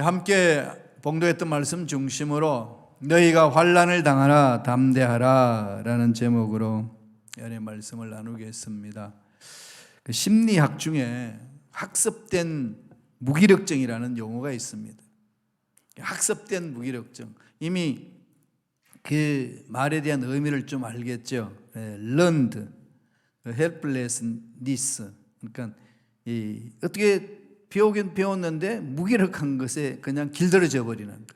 함께 봉독했던 말씀 중심으로 너희가 환난을 당하라 담대하라 라는 제목으로 연의 말씀을 나누겠습니다. 심리학 중에 학습된 무기력증이라는 용어가 있습니다. 학습된 무기력증, 이미 그 말에 대한 의미를 좀 알겠죠. learned helplessness, 그러니까 어떻게 배우긴 배웠는데 무기력한 것에 그냥 길들여져 버리는 것.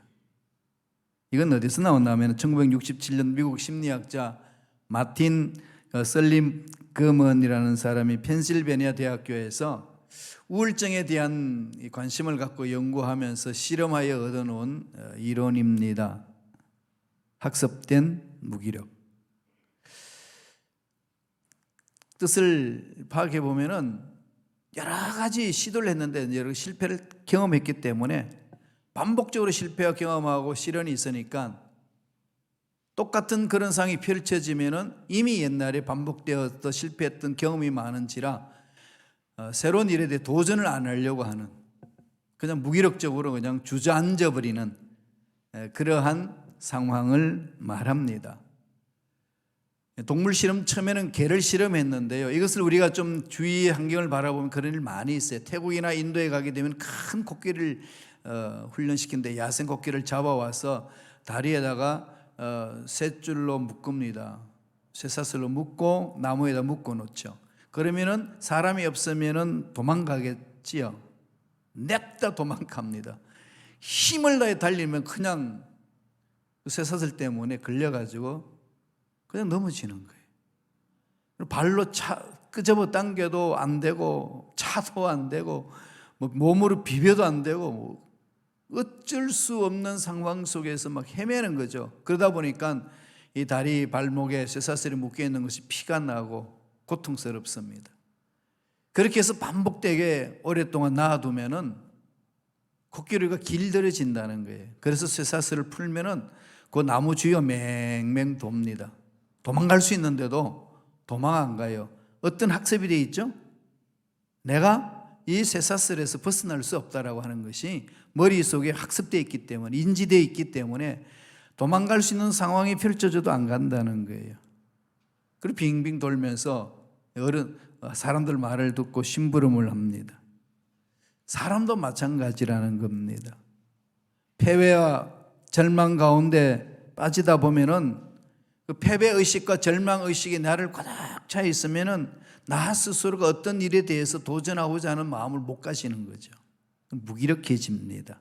이건 어디서 나왔냐면 1967년 미국 심리학자 마틴 설림거먼이라는 사람이 펜실베니아 대학교에서 우울증에 대한 관심을 갖고 연구하면서 실험하여 얻어놓은 이론입니다. 학습된 무기력. 뜻을 파악해 보면은 여러 가지 시도를 했는데 여러 실패를 경험했기 때문에 반복적으로 실패와 경험하고 시련이 있으니까 똑같은 그런 상황이 펼쳐지면은 이미 옛날에 반복되었던 실패했던 경험이 많은지라 새로운 일에 대해 도전을 안 하려고 하는, 그냥 무기력적으로 그냥 주저앉아 버리는 그러한 상황을 말합니다. 동물 실험 처음에는 개를 실험했는데요, 이것을 우리가 좀 주위의 환경을 바라보면 그런 일 많이 있어요. 태국이나 인도에 가게 되면 큰 코끼리를 훈련시키는데 야생 코끼리를 잡아와서 다리에다가 셋줄로 묶습니다. 쇠사슬로 묶고 나무에다 묶어 놓죠. 그러면은 사람이 없으면은 도망가겠지요. 냅다 도망갑니다. 힘을 다해 달리면 그냥 쇠사슬 때문에 걸려가지고 그냥 넘어지는 거예요. 발로 끄집어 당겨도 안 되고 차도 안 되고 몸으로 비벼도 안 되고 어쩔 수 없는 상황 속에서 막 헤매는 거죠. 그러다 보니까 이 다리 발목에 쇠사슬이 묶여 있는 것이 피가 나고 고통스럽습니다. 그렇게 해서 반복되게 오랫동안 놔두면은 코끼리가 길들여진다는 거예요. 그래서 쇠사슬을 풀면은 그 나무 주위가 맹맹 돕니다. 도망갈 수 있는데도 도망 안 가요. 어떤 학습이 되어 있죠? 내가 이 쇠사슬에서 벗어날 수 없다라고 하는 것이 머릿속에 학습되어 있기 때문에, 인지되어 있기 때문에 도망갈 수 있는 상황이 펼쳐져도 안 간다는 거예요. 그리고 빙빙 돌면서 사람들 말을 듣고 심부름을 합니다. 사람도 마찬가지라는 겁니다. 패배와 절망 가운데 빠지다 보면은 그 패배의식과 절망의식이 나를 꽉 차 있으면은 나 스스로가 어떤 일에 대해서 도전하고자 하는 마음을 못 가지는 거죠. 무기력해집니다.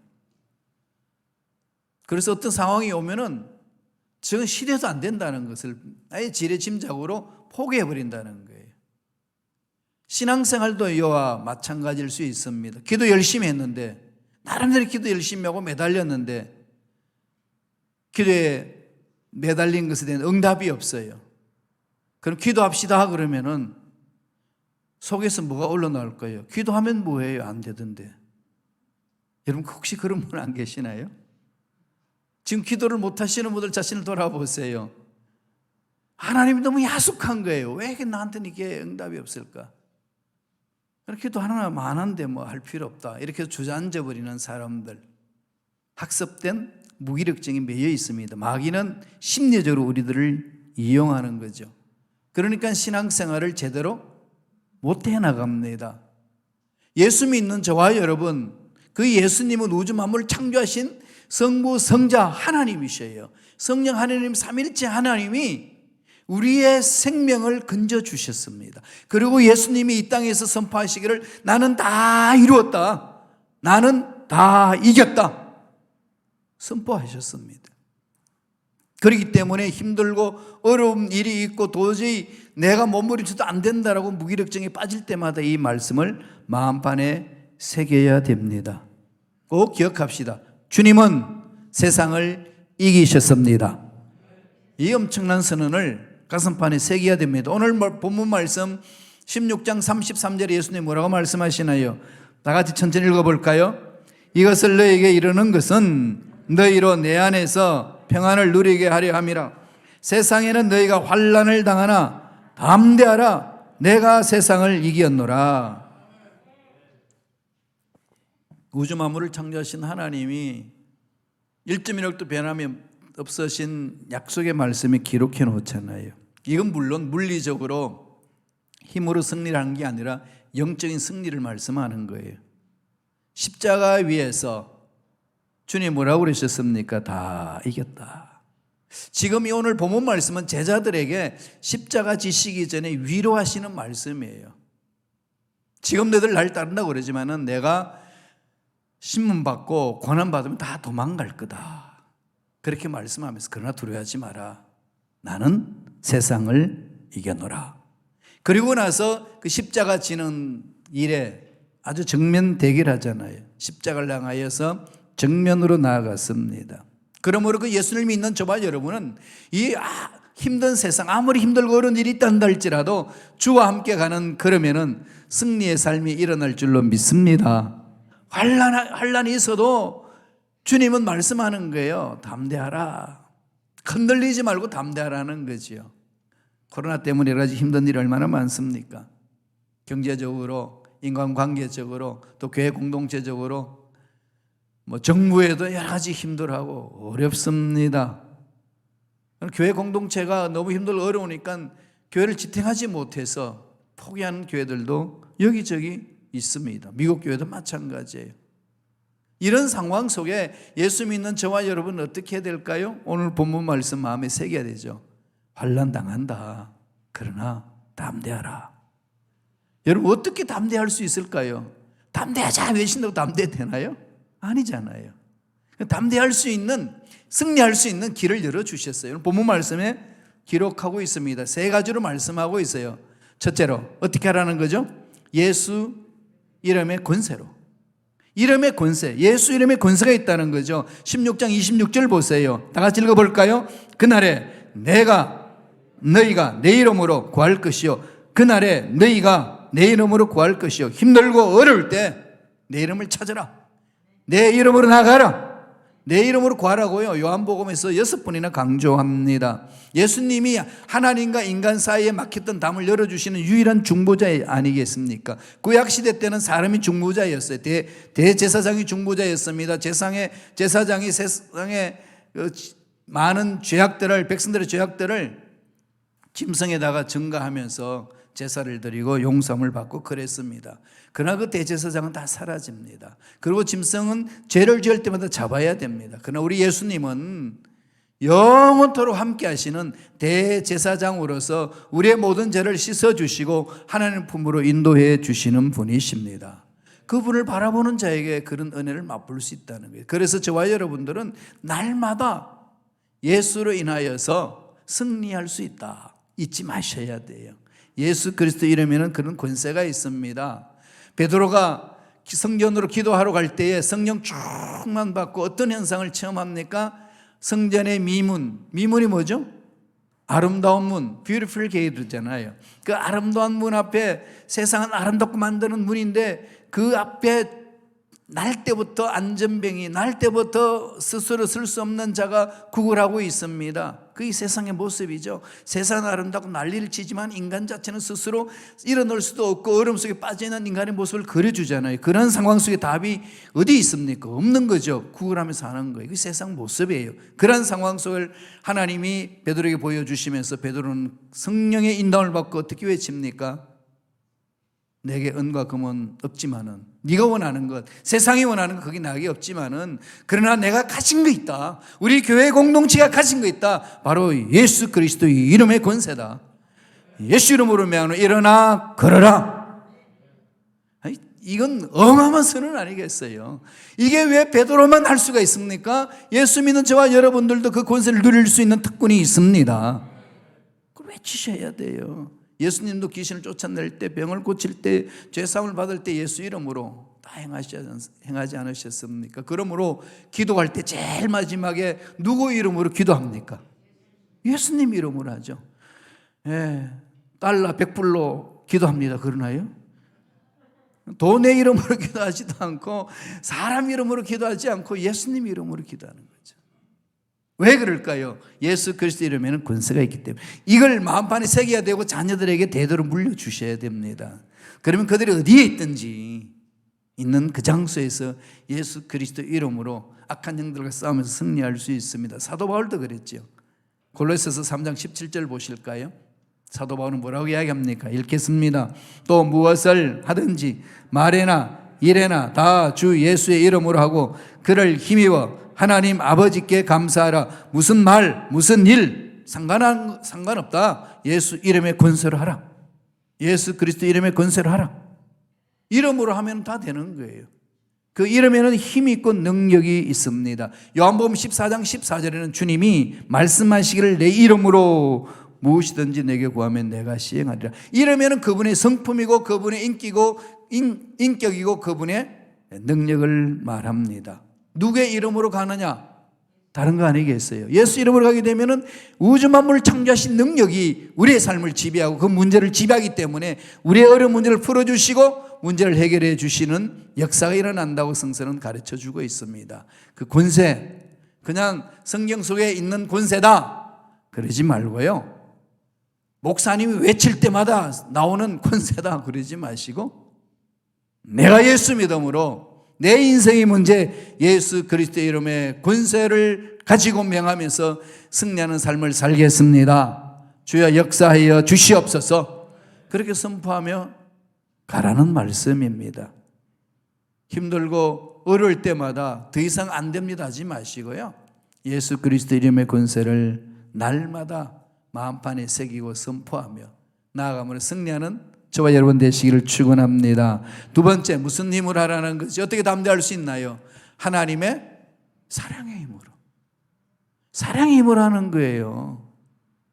그래서 어떤 상황이 오면은 저건 시도해도 안 된다는 것을 아예 지레짐작으로 포기해버린다는 거예요. 신앙생활도 이와 마찬가지일 수 있습니다. 기도 열심히 했는데, 나름대로 기도 열심히 하고 매달렸는데 기도에 매달린 것에 대한 응답이 없어요. 그럼 기도합시다 그러면은 속에서 뭐가 올라나올 거예요? 기도하면 뭐해요? 안 되던데. 여러분 혹시 그런 분 안 계시나요? 지금 기도를 못 하시는 분들 자신을 돌아보세요. 하나님이 너무 야속한 거예요. 왜 나한테는 이게 응답이 없을까? 기도 하나님 안 하는데 뭐 할 필요 없다, 이렇게 주저앉아 버리는 사람들, 학습된 무기력증이 매여 있습니다. 마귀는 심리적으로 우리들을 이용하는 거죠. 그러니까 신앙생활을 제대로 못 해나갑니다. 예수 믿는 저와 여러분, 그 예수님은 우주 만물을 창조하신 성부 성자 하나님이셔요. 성령 하나님 삼일체 하나님이 우리의 생명을 건져주셨습니다. 그리고 예수님이 이 땅에서 선포하시기를 나는 다 이루었다, 나는 다 이겼다 선포하셨습니다. 그렇기 때문에 힘들고 어려운 일이 있고 도저히 내가 몸부림쳐도 안 된다라고 무기력증에 빠질 때마다 이 말씀을 마음판에 새겨야 됩니다. 꼭 기억합시다. 주님은 세상을 이기셨습니다. 이 엄청난 선언을 가슴판에 새겨야 됩니다. 오늘 본문 말씀 16장 33절에 예수님 뭐라고 말씀하시나요? 다 같이 천천히 읽어볼까요? 이것을 너에게 이르는 것은 너희로 내 안에서 평안을 누리게 하려 함이라. 세상에는 너희가 환난을 당하나 담대하라, 내가 세상을 이겼노라. 우주 만물을 창조하신 하나님이 1.1억도 변함이 없으신 약속의 말씀에 기록해 놓잖아요. 이건 물론 물리적으로 힘으로 승리를 하는 게 아니라 영적인 승리를 말씀하는 거예요. 십자가 위에서 주님 뭐라고 그러셨습니까? 다 이겼다. 지금 이 오늘 본문 말씀은 제자들에게 십자가 지시기 전에 위로하시는 말씀이에요. 지금 너희들 날 따른다고 그러지만은 내가 신문 받고 고난 받으면 다 도망갈 거다. 그렇게 말씀하면서 그러나 두려워하지 마라. 나는 세상을 이겨노라. 그리고 나서 그 십자가 지는 일에 아주 정면 대결하잖아요. 십자가를 향하여서 정면으로 나아갔습니다. 그러므로 그 예수를 믿는 저와 여러분은 이 힘든 세상, 아무리 힘들고 어려운 일이 있단다 할지라도 주와 함께 가는 그러면은 승리의 삶이 일어날 줄로 믿습니다. 환난이 있어도 주님은 말씀하는 거예요. 담대하라. 흔들리지 말고 담대하라는 거지요. 코로나 때문에 여러 가지 힘든 일이 얼마나 많습니까? 경제적으로, 인간관계적으로, 또 교회 공동체적으로, 정부에도 여러 가지 힘들하고 어렵습니다. 교회 공동체가 너무 힘들고 어려우니까 교회를 지탱하지 못해서 포기하는 교회들도 여기저기 있습니다. 미국 교회도 마찬가지예요. 이런 상황 속에 예수 믿는 저와 여러분은 어떻게 해야 될까요? 오늘 본문 말씀 마음에 새겨야 되죠. 환난 당한다. 그러나 담대하라. 여러분 어떻게 담대할 수 있을까요? 담대하자 외친다고 담대되나요? 아니잖아요. 담대할 수 있는, 승리할 수 있는 길을 열어주셨어요. 본문 말씀에 기록하고 있습니다. 3가지로 말씀하고 있어요. 첫째로 어떻게 하라는 거죠? 예수 이름의 권세로. 이름의 권세, 예수 이름의 권세가 있다는 거죠. 16장 26절 보세요. 다 같이 읽어볼까요? 그날에 너희가 내 이름으로 구할 것이요, 그날에 너희가 내 이름으로 구할 것이요, 힘들고 어려울 때 내 이름을 찾으라. 내 이름으로 나가라. 내 이름으로 구하라고요. 요한복음에서 6번이나 강조합니다. 예수님이 하나님과 인간 사이에 막혔던 담을 열어주시는 유일한 중보자 아니겠습니까? 구약시대 때는 사람이 중보자였어요. 대제사장이 중보자였습니다. 제사장이 세상에 많은 죄악들을, 백성들의 죄악들을 짐승에다가 증가하면서 제사를 드리고 용서함을 받고 그랬습니다. 그러나 그 대제사장은 다 사라집니다. 그리고 짐승은 죄를 지을 때마다 잡아야 됩니다. 그러나 우리 예수님은 영원토록 함께 하시는 대제사장으로서 우리의 모든 죄를 씻어주시고 하나님 품으로 인도해 주시는 분이십니다. 그분을 바라보는 자에게 그런 은혜를 맛볼 수 있다는 거예요. 그래서 저와 여러분들은 날마다 예수로 인하여서 승리할 수 있다. 잊지 마셔야 돼요. 예수 그리스도 이름에는 그런 권세가 있습니다. 베드로가 성전으로 기도하러 갈 때에 성령 충만 받고 어떤 현상을 체험합니까? 성전의 미문이 뭐죠? 아름다운 문, beautiful gate잖아요. 그 아름다운 문 앞에, 세상은 아름답고 만드는 문인데 그 앞에 날 때부터 안전병이, 날 때부터 스스로 쓸 수 없는 자가 구걸하고 있습니다. 그게 세상의 모습이죠. 세상은 아름답고 난리를 치지만 인간 자체는 스스로 일어날 수도 없고 얼음 속에 빠져있는 인간의 모습을 그려주잖아요. 그런 상황 속에 답이 어디 있습니까? 없는 거죠. 구걸하면서 사는 거예요. 그게 세상 모습이에요. 그런 상황 속을 하나님이 베드로에게 보여주시면서 베드로는 성령의 인도함을 받고 어떻게 외칩니까? 내게 은과 금은 없지만은, 네가 원하는 것, 세상이 원하는 것, 그게 나에게 없지만은, 그러나 내가 가진 거 있다. 우리 교회 공동체가 가진 거 있다. 바로 예수 그리스도의 이름의 권세다. 예수 이름으로 명하노 일어나 걸어라. 이건 어마어마한 선언 아니겠어요? 이게 왜 베드로만 할 수가 있습니까? 예수 믿는 저와 여러분들도 그 권세를 누릴 수 있는 특권이 있습니다. 그걸 외치셔야 돼요. 예수님도 귀신을 쫓아낼 때, 병을 고칠 때, 죄사함을 받을 때 예수 이름으로 다 행하지 않으셨습니까? 그러므로 기도할 때 제일 마지막에 누구 이름으로 기도합니까? 예수님 이름으로 하죠. 달러 100불로 기도합니다. 그러나요? 돈의 이름으로 기도하지도 않고 사람 이름으로 기도하지 않고 예수님 이름으로 기도하는 거죠. 왜 그럴까요? 예수 그리스도 이름에는 권세가 있기 때문에. 이걸 마음판에 새겨야 되고 자녀들에게 대대로 물려주셔야 됩니다. 그러면 그들이 어디에 있든지 있는 그 장소에서 예수 그리스도 이름으로 악한 영들과 싸우면서 승리할 수 있습니다. 사도 바울도 그랬죠. 골로새서 3장 17절 보실까요? 사도 바울은 뭐라고 이야기합니까? 읽겠습니다. 또 무엇을 하든지 말에나 일에나 다 주 예수의 이름으로 하고 그를 힘입어 하나님 아버지께 감사하라. 무슨 말 무슨 일 상관없다. 예수 이름의 권세로 하라. 예수 그리스도 이름의 권세로 하라. 이름으로 하면 다 되는 거예요. 그 이름에는 힘이 있고 능력이 있습니다. 요한복음 14장 14절에는 주님이 말씀하시기를 내 이름으로 무엇이든지 내게 구하면 내가 시행하리라. 이름에는 그분의 성품이고 그분의 인격이고 그분의 능력을 말합니다. 누구의 이름으로 가느냐? 다른 거 아니겠어요? 예수 이름으로 가게 되면은 우주 만물을 창조하신 능력이 우리의 삶을 지배하고 그 문제를 지배하기 때문에 우리의 어려운 문제를 풀어주시고 문제를 해결해 주시는 역사가 일어난다고 성서는 가르쳐 주고 있습니다. 그 권세, 그냥 성경 속에 있는 권세다 그러지 말고요. 목사님이 외칠 때마다 나오는 권세다 그러지 마시고 내가 예수 믿음으로 내 인생의 문제 예수 그리스도의 이름의 권세를 가지고 명하면서 승리하는 삶을 살겠습니다. 주여 역사하여 주시옵소서. 그렇게 선포하며 가라는 말씀입니다. 힘들고 어려울 때마다 더 이상 안 됩니다 하지 마시고요. 예수 그리스도 이름의 권세를 날마다 마음판에 새기고 선포하며 나아가므로 승리하는 저와 여러분 되시기를 축원합니다. 두 번째, 무슨 힘으로 하라는 것이 어떻게 담대할 수 있나요? 하나님의 사랑의 힘으로. 사랑의 힘으로 하는 거예요.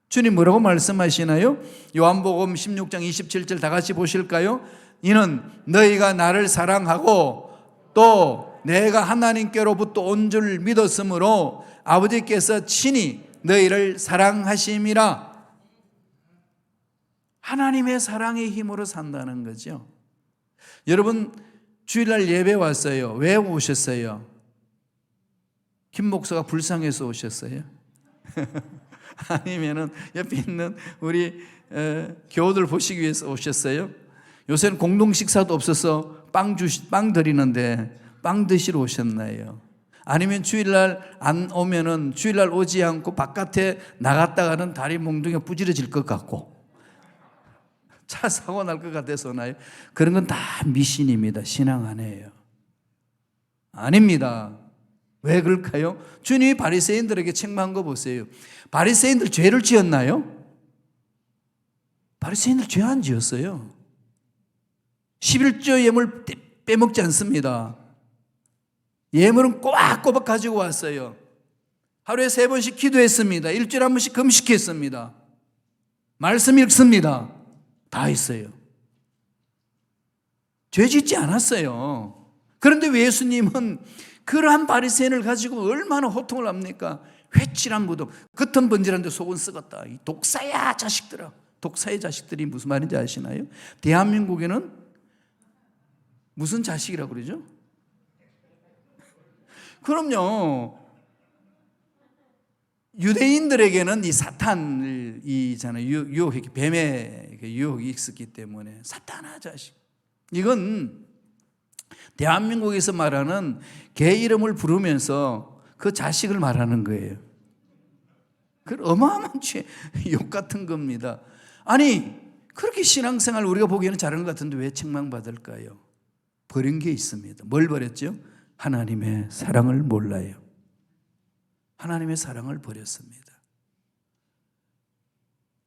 주님 뭐라고 말씀하시나요? 요한복음 16장 27절 다 같이 보실까요? 이는 너희가 나를 사랑하고 또 내가 하나님께로부터 온 줄 믿었으므로 아버지께서 친히 너희를 사랑하심이라. 하나님의 사랑의 힘으로 산다는 거죠. 여러분 주일날 예배 왔어요. 왜 오셨어요? 김 목사가 불쌍해서 오셨어요? 아니면은 옆에 있는 우리 교우들 보시기 위해서 오셨어요? 요새는 공동 식사도 없어서 빵 드리는데 빵 드시러 오셨나요? 아니면 주일날 안 오면은 주일날 오지 않고 바깥에 나갔다가는 다리 몽둥이가 부지러질 것 같고 차 사고 날 것 같아서 오나요? 그런 건 다 미신입니다. 신앙 아니에요. 아닙니다. 왜 그럴까요? 주님이 바리새인들에게 책망한 거 보세요. 바리새인들 죄를 지었나요? 바리새인들 죄 안 지었어요. 11조 예물 빼먹지 않습니다. 예물은 꼬박꼬박 가지고 왔어요. 하루에 3번씩 기도했습니다. 일주일에 한 번씩 금식했습니다. 말씀 읽습니다. 다 했어요. 죄 짓지 않았어요. 그런데 왜 예수님은 그러한 바리새인을 가지고 얼마나 호통을 합니까? 회칠한 무덤, 겉은 번질한데 속은 썩었다. 이 독사야 자식들아. 독사의 자식들이 무슨 말인지 아시나요? 대한민국에는 무슨 자식이라고 그러죠? 그럼요. 유대인들에게는 이 사탄을 유혹이 뱀의 유혹이 있었기 때문에 사탄아 자식. 이건 대한민국에서 말하는 개 이름을 부르면서 그 자식을 말하는 거예요. 그 어마어마한 욕 같은 겁니다. 아니 그렇게 신앙생활 우리가 보기에는 잘하는 것 같은데 왜 책망받을까요? 버린 게 있습니다. 뭘 버렸죠? 하나님의 사랑을 몰라요. 하나님의 사랑을 버렸습니다.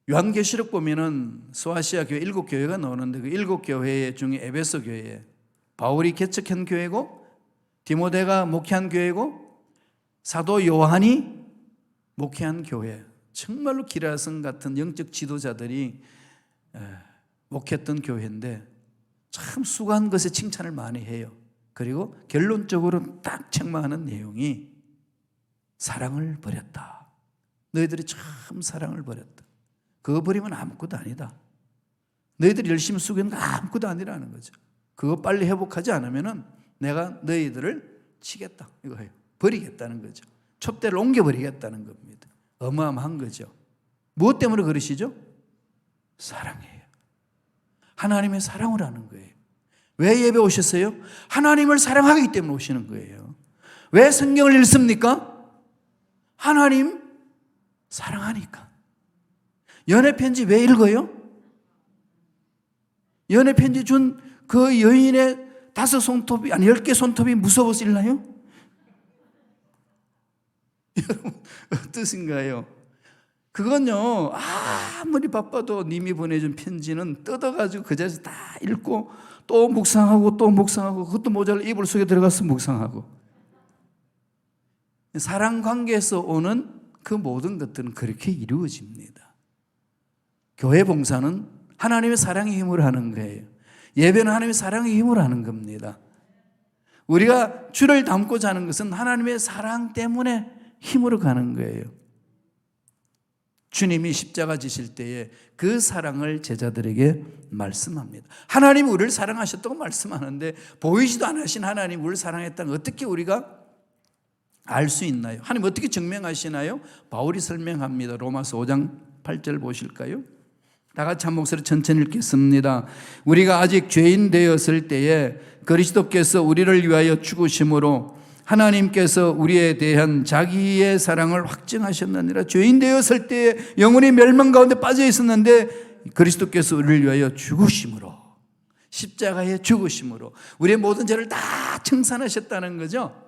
요한계시록 보면은 소아시아 교회 7교회가 나오는데 그 7교회 중에 에베소 교회, 바울이 개척한 교회고 디모데가 목회한 교회고 사도 요한이 목회한 교회, 정말로 기라성 같은 영적 지도자들이 목회했던 교회인데 참 수고한 것에 칭찬을 많이 해요. 그리고 결론적으로 딱 책망하는 내용이 사랑을 버렸다. 너희들이 참 사랑을 버렸다. 그거 버리면 아무것도 아니다. 너희들이 열심히 수고한 거 아무것도 아니라는 거죠. 그거 빨리 회복하지 않으면 내가 너희들을 치겠다 이거예요. 버리겠다는 거죠. 촛대를 옮겨버리겠다는 겁니다. 어마어마한 거죠. 무엇 때문에 그러시죠? 사랑이에요. 하나님의 사랑을 하는 거예요. 왜 예배 오셨어요? 하나님을 사랑하기 때문에 오시는 거예요. 왜 성경을 읽습니까? 하나님 사랑하니까. 연애편지 왜 읽어요? 연애편지 준 그 여인의 5 손톱이, 아니 10개 손톱이 무서워서 읽나요? 여러분 어떠신가요? 그건요, 아무리 바빠도 님이 보내준 편지는 뜯어가지고 그 자리에서 다 읽고 또 묵상하고 또 묵상하고, 그것도 모자라 이불 속에 들어가서 묵상하고. 사랑 관계에서 오는 그 모든 것들은 그렇게 이루어집니다. 교회 봉사는 하나님의 사랑의 힘으로 하는 거예요. 예배는 하나님의 사랑의 힘으로 하는 겁니다. 우리가 주를 닮고자 하는 것은 하나님의 사랑 때문에 힘으로 가는 거예요. 주님이 십자가 지실 때에 그 사랑을 제자들에게 말씀합니다. 하나님이 우리를 사랑하셨다고 말씀하는데 보이지도 않으신 하나님이 우리를 사랑했다는 걸 어떻게 우리가 알 수 있나요? 하나님 어떻게 증명하시나요? 바울이 설명합니다. 로마서 5장 8절 보실까요? 다 같이 한 목소리 천천히 읽겠습니다. 우리가 아직 죄인 되었을 때에 그리스도께서 우리를 위하여 죽으심으로 하나님께서 우리에 대한 자기의 사랑을 확증하셨느니라. 죄인 되었을 때에 영혼이 멸망 가운데 빠져 있었는데 그리스도께서 우리를 위하여 죽으심으로, 십자가에 죽으심으로 우리의 모든 죄를 다 청산하셨다는 거죠.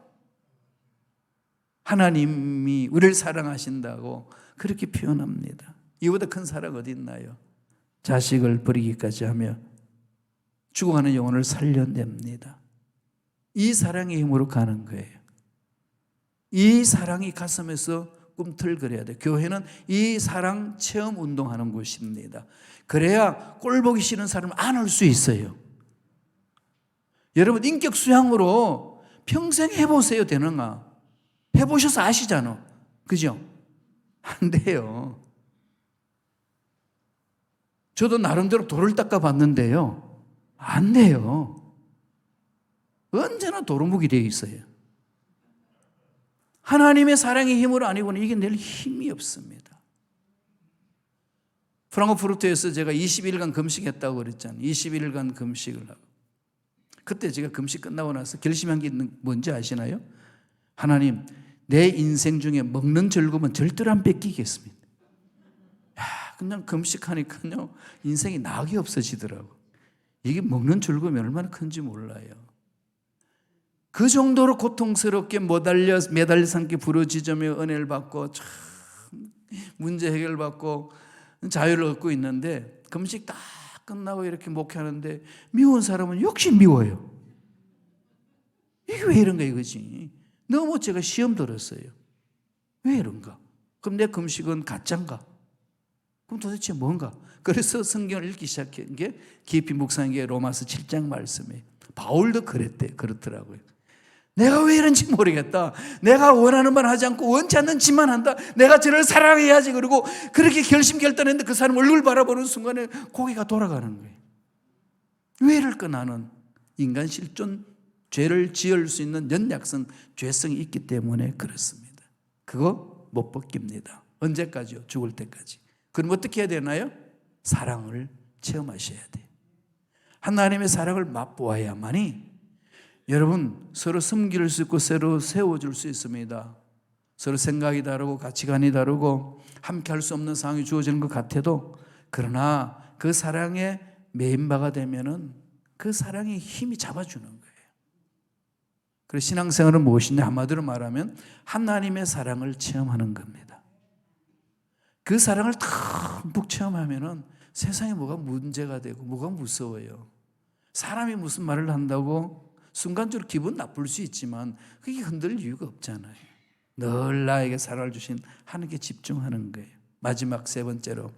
하나님이 우리를 사랑하신다고 그렇게 표현합니다. 이보다 큰 사랑 어디 있나요? 자식을 버리기까지 하며 죽어가는 영혼을 살려냅니다. 이 사랑의 힘으로 가는 거예요. 이 사랑이 가슴에서 꿈틀거려야 돼요. 교회는 이 사랑 체험 운동하는 곳입니다. 그래야 꼴 보기 싫은 사람을 안을 수 있어요. 여러분 인격 수양으로 평생 해보세요. 되는가? 해보셔서 아시잖아. 그죠? 안 돼요. 저도 나름대로 돌을 닦아봤는데요, 안 돼요. 언제나 도루묵이 되어 있어요. 하나님의 사랑의 힘으로 아니고는 이게 낼 힘이 없습니다. 프랑크푸르트에서 제가 21일간 금식했다고 그랬잖아요. 21일간 금식을 하고, 그때 제가 금식 끝나고 나서 결심한 게 뭔지 아시나요? 하나님, 내 인생 중에 먹는 즐거움은 절대로 안 뺏기겠습니다. 그냥 금식하니까요 인생이 낙이 없어지더라고. 이게 먹는 즐거움이 얼마나 큰지 몰라요. 그 정도로 고통스럽게 매달려 삼기 부르짖으며 은혜를 받고 참 문제 해결받고 자유를 얻고 있는데, 금식 다 끝나고 이렇게 목회하는데 미운 사람은 역시 미워요. 이게 왜 이런가 이거지. 너무 제가 시험 들었어요. 왜 이런가? 그럼 내 금식은 가짜인가? 그럼 도대체 뭔가? 그래서 성경을 읽기 시작한 게 깊이 묵상한 게 로마서 7장 말씀이에요. 바울도 그렇더라고요. 내가 왜 이런지 모르겠다. 내가 원하는 말 하지 않고 원치 않는 짓만 한다. 내가 저를 사랑해야지. 그러고 그렇게 결심결단했는데 그 사람 얼굴 바라보는 순간에 고개가 돌아가는 거예요. 왜 이럴까? 나는 인간 실존, 죄를 지을 수 있는 연약성, 죄성이 있기 때문에 그렇습니다. 그거 못 벗깁니다. 언제까지요? 죽을 때까지. 그럼 어떻게 해야 되나요? 사랑을 체험하셔야 돼요. 하나님의 사랑을 맛보아야만이 여러분 서로 섬길 수 있고 서로 세워줄 수 있습니다. 서로 생각이 다르고 가치관이 다르고 함께 할 수 없는 상황이 주어지는 것 같아도, 그러나 그 사랑에 매인바가 되면은 그 사랑이 힘이 잡아주는 거예요. 그래서 신앙생활은 무엇이냐? 한마디로 말하면 하나님의 사랑을 체험하는 겁니다. 그 사랑을 듬뿍 체험하면은 세상에 뭐가 문제가 되고 뭐가 무서워요. 사람이 무슨 말을 한다고 순간적으로 기분 나쁠 수 있지만 그게 흔들릴 이유가 없잖아요. 늘 나에게 사랑을 주신 하나님께 집중하는 거예요. 마지막 세 번째로,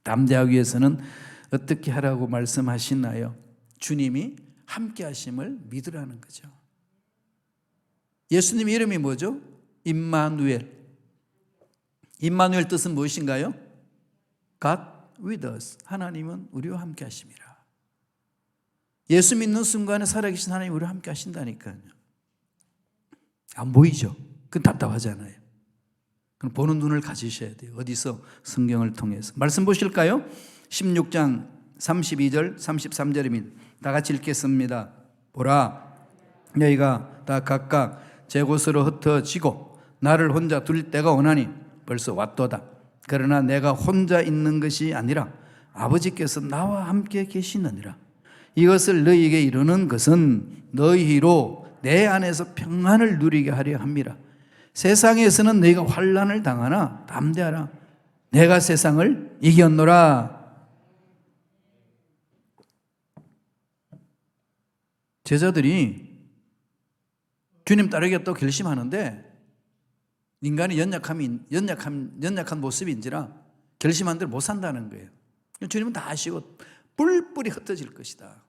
담대하기 위해서는 어떻게 하라고 말씀하시나요? 주님이 함께 하심을 믿으라는 거죠. 예수님 이름이 뭐죠? 임마누엘. 임마누엘 뜻은 무엇인가요? God with us. 하나님은 우리와 함께 하심이라. 예수 믿는 순간에 살아계신 하나님이 우리와 함께 하신다니까요. 안 보이죠? 그건 답답하잖아요. 그럼 보는 눈을 가지셔야 돼요. 어디서? 성경을 통해서. 말씀 보실까요? 16장 32절 33절입니다. 다 같이 읽겠습니다. 보라, 너희가 다 각각 제 곳으로 흩어지고 나를 혼자 둘 때가 오나니 벌써 왔도다. 그러나 내가 혼자 있는 것이 아니라 아버지께서 나와 함께 계시느니라. 이것을 너희에게 이르는 것은 너희로 내 안에서 평안을 누리게 하려 함이라. 세상에서는 너희가 환난을 당하나 담대하라. 내가 세상을 이겼노라. 제자들이 주님 따르겠다고 결심하는데 인간의 연약한 모습인지라 결심한 대로 못 산다는 거예요. 주님은 다 아시고 뿔뿔이 흩어질 것이다.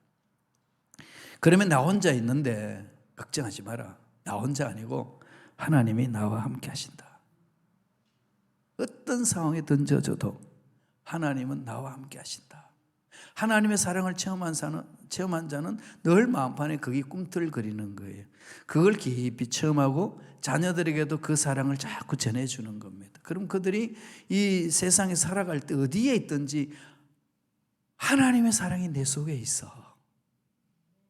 그러면 나 혼자 있는데 걱정하지 마라. 나 혼자 아니고 하나님이 나와 함께 하신다. 어떤 상황에 던져져도 하나님은 나와 함께 하신다. 하나님의 사랑을 체험한 자는 늘 마음판에 그게 꿈틀거리는 거예요. 그걸 깊이 체험하고 자녀들에게도 그 사랑을 자꾸 전해주는 겁니다. 그럼 그들이 이 세상에 살아갈 때 어디에 있든지 하나님의 사랑이 내 속에 있어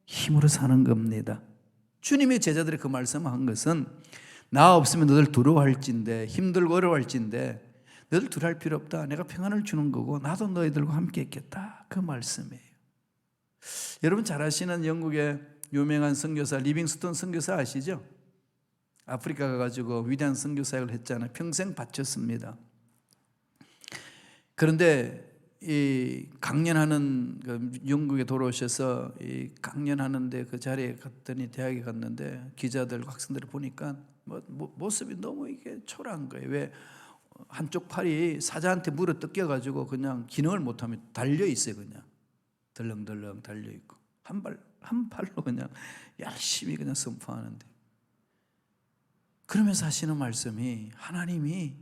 힘으로 사는 겁니다. 주님의 제자들이 그 말씀을 한 것은 나 없으면 너들 두려워할진데 힘들고 어려워할진데 너희들 두려워할 필요 없다. 내가 평안을 주는 거고 나도 너희들과 함께 있겠다. 그 말씀이에요. 여러분 잘 아시는 영국의 유명한 선교사 리빙스톤 선교사 아시죠? 아프리카 가가지고 위대한 선교사역을 했잖아요. 평생 바쳤습니다. 그런데 이 강연하는 영국에 돌아오셔서 이 강연하는데 그 자리에 갔더니 대학에 갔는데 기자들 학생들을 보니까 모습이 너무 이게 초라한 거예요. 왜 한쪽 팔이 사자한테 물어 뜯겨가지고 그냥 기능을 못하면 달려 있어요. 그냥 덜렁덜렁 달려 있고 한 팔로 그냥 열심히 그냥 선포하는데 그러면서 하시는 말씀이 하나님이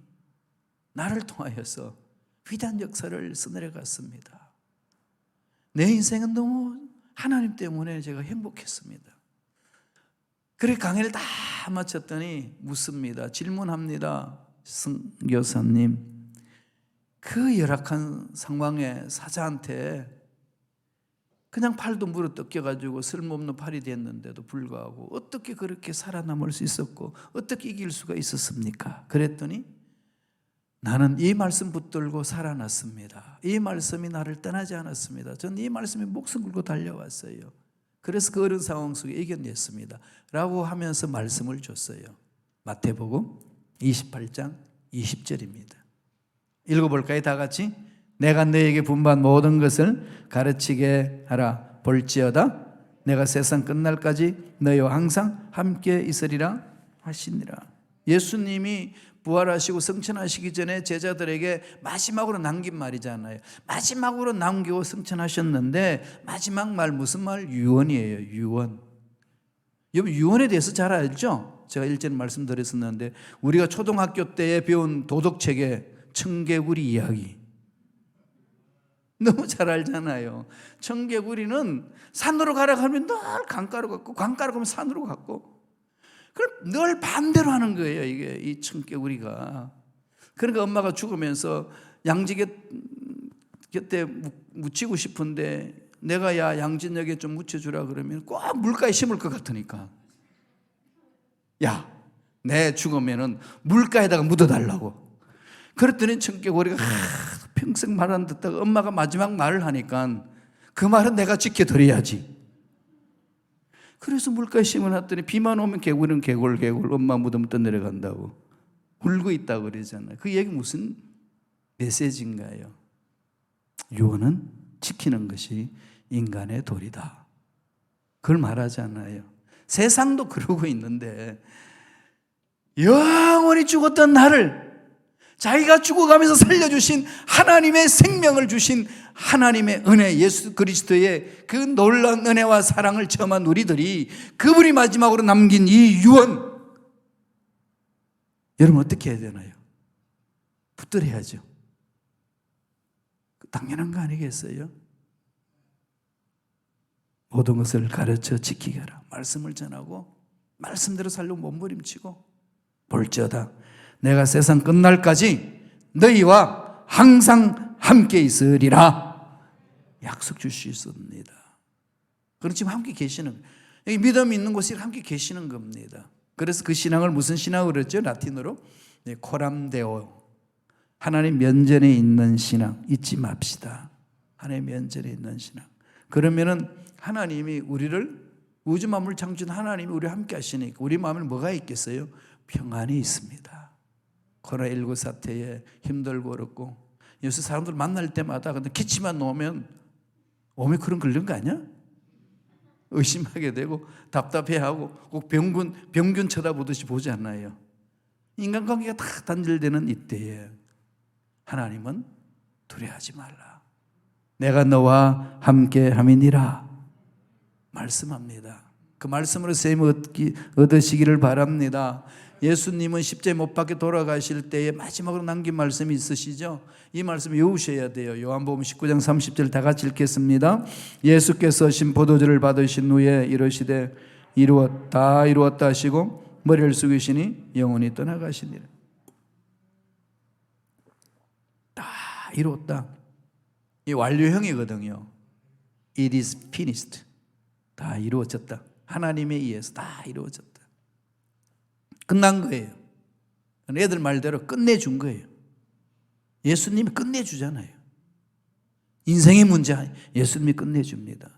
나를 통하여서 위대한 역사를 써내려갔습니다. 내 인생은 너무 하나님 때문에 제가 행복했습니다. 그래 강의를 다 마쳤더니 묻습니다. 질문합니다. 선교사님, 그 열악한 상황에 사자한테 그냥 팔도 물어 뜯겨가지고 쓸모없는 팔이 됐는데도 불구하고 어떻게 그렇게 살아남을 수 있었고 어떻게 이길 수가 있었습니까? 그랬더니 나는 이 말씀 붙들고 살아났습니다. 이 말씀이 나를 떠나지 않았습니다. 저는 이 말씀에 목숨 걸고 달려왔어요. 그래서 그 어려운 상황 속에 이겨냈습니다. 라고 하면서 말씀을 줬어요. 마태복음 28장 20절입니다. 읽어볼까요? 다 같이. 내가 너에게 분부한 모든 것을 가르치게 하라. 볼지어다 내가 세상 끝날까지 너희와 항상 함께 있으리라 하시니라. 예수님이 부활하시고 승천하시기 전에 제자들에게 마지막으로 남긴 말이잖아요. 마지막으로 남기고 승천하셨는데 마지막 말 무슨 말? 유언이에요. 유언. 여러분 유언에 대해서 잘 알죠? 제가 일전에 말씀드렸었는데 우리가 초등학교 때에 배운 도덕책의 청개구리 이야기 너무 잘 알잖아요. 청개구리는 산으로 가라고 하면 늘 강가로 갔고 강가로 가면 산으로 갔고 그걸 늘 반대로 하는 거예요. 이게 이 청개구리가. 그러니까 엄마가 죽으면서 양지 곁에 묻히고 싶은데 내가 야 양진역에 좀 묻혀주라 그러면 꼭 물가에 심을 것 같으니까 야 내 죽으면은 물가에다가 묻어달라고. 그랬더니 청개구리가 평생 말 안 듣다가 엄마가 마지막 말을 하니까 그 말은 내가 지켜드려야지. 그래서 물가에 심어놨더니 비만 오면 개구리는 개굴 엄마 무덤 떠내려간다고 울고 있다고 그러잖아요. 그 얘기 무슨 메시지인가요? 유언은 지키는 것이 인간의 도리다. 그걸 말하잖아요. 세상도 그러고 있는데 영원히 죽었던 나를 자기가 죽어가면서 살려주신 하나님의 생명을 주신 하나님의 은혜, 예수 그리스도의 그 놀라운 은혜와 사랑을 체험한 우리들이 그분이 마지막으로 남긴 이 유언 여러분 어떻게 해야 되나요? 붙들어야죠. 당연한 거 아니겠어요? 모든 것을 가르쳐 지키게 하라. 말씀을 전하고 말씀대로 살려고 몸부림치고 볼지어다 내가 세상 끝날까지 너희와 항상 함께 있으리라. 약속 줄 수 있습니다. 그럼 지금 함께 계시는 거예요. 여기 믿음이 있는 곳에 함께 계시는 겁니다. 그래서 그 신앙을 무슨 신앙으로 그랬죠? 라틴어로 코람데오, 하나님 면전에 있는 신앙 잊지 맙시다. 하나님 면전에 있는 신앙. 그러면은 하나님이 우리를, 우주 만물 창조한 하나님이 우리와 함께 하시니까 우리 마음에 뭐가 있겠어요? 평안이 있습니다. 코로나19 사태에 힘들고 어렵고, 요새 사람들 만날 때마다 근데 기침만 놓으면 오미크론 걸린 거 아니야? 의심하게 되고 답답해하고 꼭 병균 쳐다보듯이 보지 않나요? 인간관계가 다 단절되는 이때에 하나님은 두려워하지 말라. 내가 너와 함께 함이니라 말씀합니다. 그 말씀으로 셈 얻으시기를 바랍니다. 예수님은 십자가에 못 박혀 돌아가실 때에 마지막으로 남긴 말씀이 있으시죠? 이 말씀 외우셔야 돼요. 요한복음 19장 30절 다 같이 읽겠습니다. 예수께서 신 포도주를 받으신 후에 이르시되 다 이루었다 하시고 머리를 숙이시니 영혼이 떠나가시니라. 다 이루었다. 이 완료형이거든요. It is finished. 다 이루어졌다. 하나님에 의해서 다 이루어졌다. 끝난 거예요. 애들 말대로 끝내준 거예요. 예수님이 끝내주잖아요. 인생의 문제 예수님이 끝내줍니다.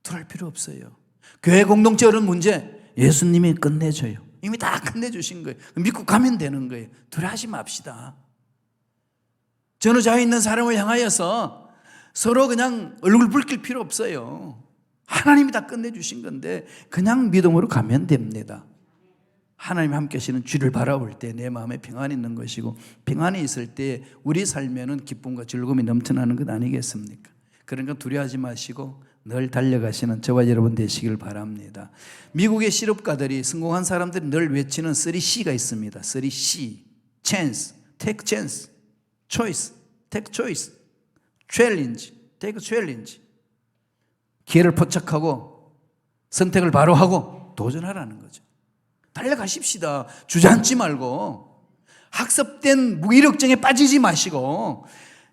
두려울 필요 없어요. 교회 공동체 어려운 문제 예수님이 끝내줘요. 이미 다 끝내주신 거예요. 믿고 가면 되는 거예요. 두려워하지 맙시다. 전후좌우에 있는 사람을 향하여서 서로 그냥 얼굴 붉힐 필요 없어요. 하나님이 다 끝내주신 건데 그냥 믿음으로 가면 됩니다. 하나님 함께 하시는 주를 바라볼 때 내 마음에 평안이 있는 것이고, 평안이 있을 때 우리 삶에는 기쁨과 즐거움이 넘쳐나는 것 아니겠습니까? 그러니까 두려워하지 마시고 늘 달려가시는 저와 여러분 되시길 바랍니다. 미국의 실업가들이, 성공한 사람들이 늘 외치는 3C가 있습니다. 3C, chance, take chance, choice, take choice, challenge, take challenge. 기회를 포착하고 선택을 바로 하고 도전하라는 거죠. 달려가십시다. 주저앉지 말고 학습된 무기력증에 빠지지 마시고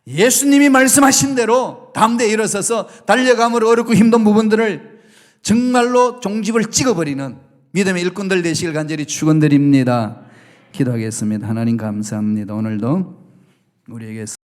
예수님이 말씀하신 대로 담대히 일어서서 달려감으로 어렵고 힘든 부분들을 정말로 종집을 찍어버리는 믿음의 일꾼들 되시길 간절히 축원드립니다. 기도하겠습니다. 하나님 감사합니다. 오늘도 우리에게